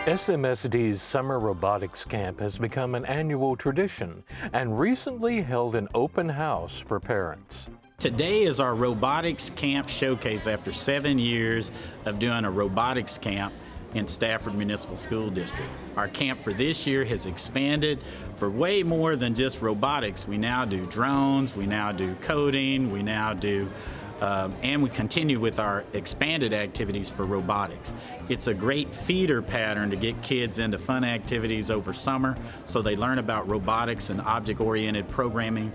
SMSD's Summer Robotics Camp has become an annual tradition and recently held an open house for parents. Today is our robotics camp showcase after 7 years of doing a robotics camp in Stafford Municipal School District. Our camp for this year has expanded for way more than just robotics. We now do drones, we now do coding, we now do and we continue with our expanded activities for robotics. It's a great feeder pattern to get kids into fun activities over summer so they learn about robotics and object-oriented programming.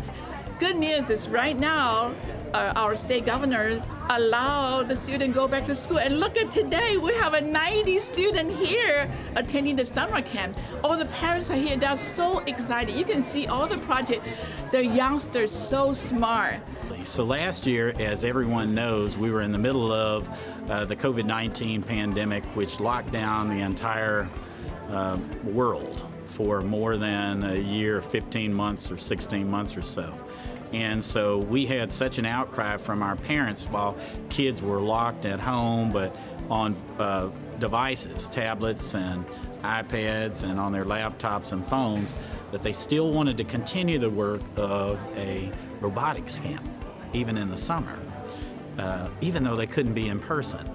Good news is right now, our state governor allowed the student go back to school. And look at today, we have a 90 student here attending the summer camp. All the parents are here, they're so excited. You can see all the projects. The youngsters so smart. So last year, as everyone knows, we were in the middle of the COVID-19 pandemic, which locked down the entire world for more than a year, 15 months or 16 months or so. And so we had such an outcry from our parents while kids were locked at home, but on devices, tablets and iPads and on their laptops and phones, that they still wanted to continue the work of a robotics camp, even in the summer, even though they couldn't be in person.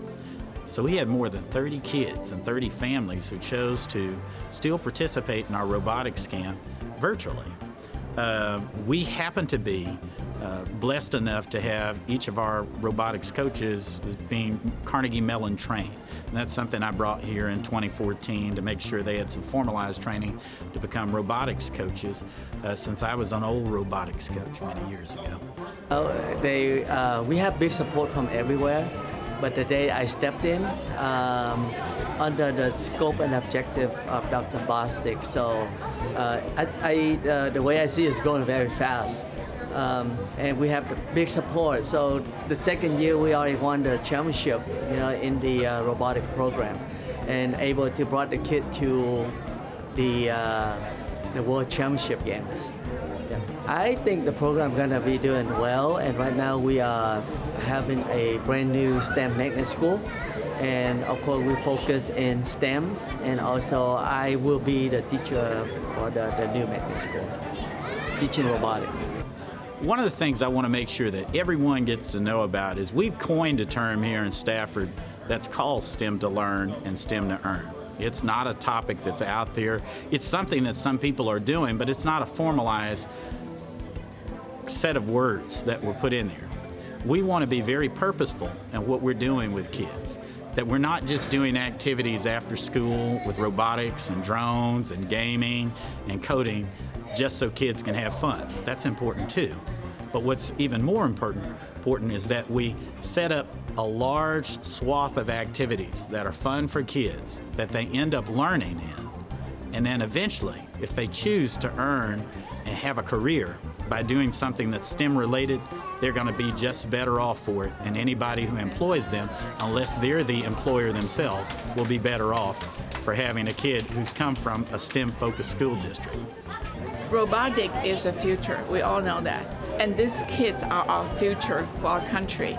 So we had more than 30 kids and 30 families who chose to still participate in our robotics camp virtually. We happen to be blessed enough to have each of our robotics coaches being Carnegie Mellon trained. And that's something I brought here in 2014 to make sure they had some formalized training to become robotics coaches since I was an old robotics coach many years ago. We have big support from everywhere, but the day I stepped in, under the scope and objective of Dr. Bostic. So the way I see it is going very fast. And we have the big support. So the second year we already won the championship, in the robotic program, and able to brought the kid to the World Championship games. Yeah. I think the program is gonna be doing well, and right now we are having a brand new STEM magnet school. And of course, we focus in STEMs, and also I will be the teacher for the new magnet school, teaching robotics. One of the things I want to make sure that everyone gets to know about is we've coined a term here in Stafford that's called STEM to Learn and STEM to Earn. It's not a topic that's out there. It's something that some people are doing, but it's not a formalized set of words that were put in there. We want to be very purposeful in what we're doing with kids, that we're not just doing activities after school with robotics and drones and gaming and coding just so kids can have fun. That's important too. But what's even more important is that we set up a large swath of activities that are fun for kids that they end up learning in. And then eventually, if they choose to earn and have a career by doing something that's STEM related, they're going to be just better off for it. And anybody who employs them, unless they're the employer themselves, will be better off for having a kid who's come from a STEM-focused school district. Robotic is the future. We all know that. And these kids are our future for our country.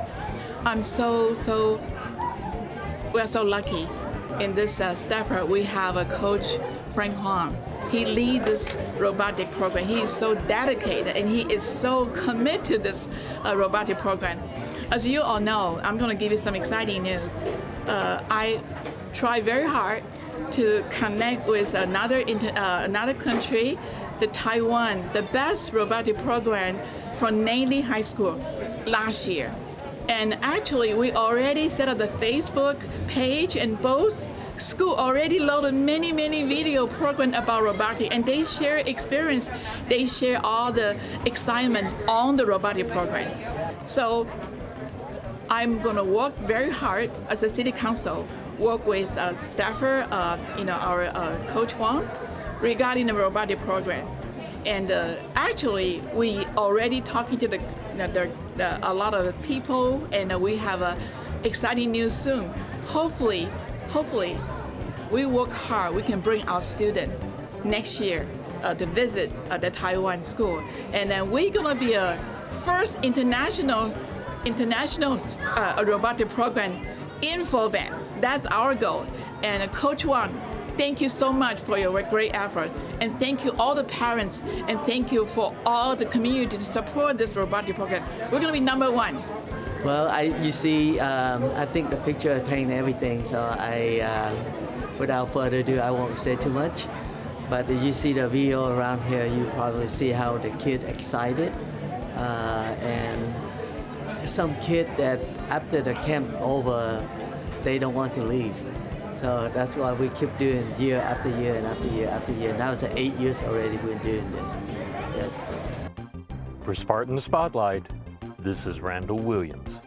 We're so lucky. In this Stafford, we have a coach, Frank Huang. He leads this robotic program. He is so dedicated and he is so committed to this robotic program. As you all know, I'm going to give you some exciting news. I try very hard to connect with another country, the Taiwan, the best robotic program from Navy High School last year. And actually, we already set up the Facebook page, and both school already loaded many video program about robotics, and they share experience. They share all the excitement on the robotic program. So I'm gonna work very hard as a city council, work with Stafford, our Coach Wang, regarding the robotic program. And actually, we already talking to a lot of people, and we have exciting news soon. Hopefully, we work hard. We can bring our student next year to visit the Taiwan school, and then we're gonna be a first international robotic program in Fobam. That's our goal. And Coach Wang Thank you so much for your great effort. And thank you all the parents, and thank you for all the community to support this robotic program. We're going to be number one. Well, you see, I think the picture paint everything, so without further ado, I won't say too much. But you see the video around here, you probably see how the kid excited, and some kid that after the camp over, they don't want to leave. So that's why we keep doing year after year and after year after year. Now it's 8 years already we're doing this. Yes. For Spartan Spotlight, this is Randall Williams.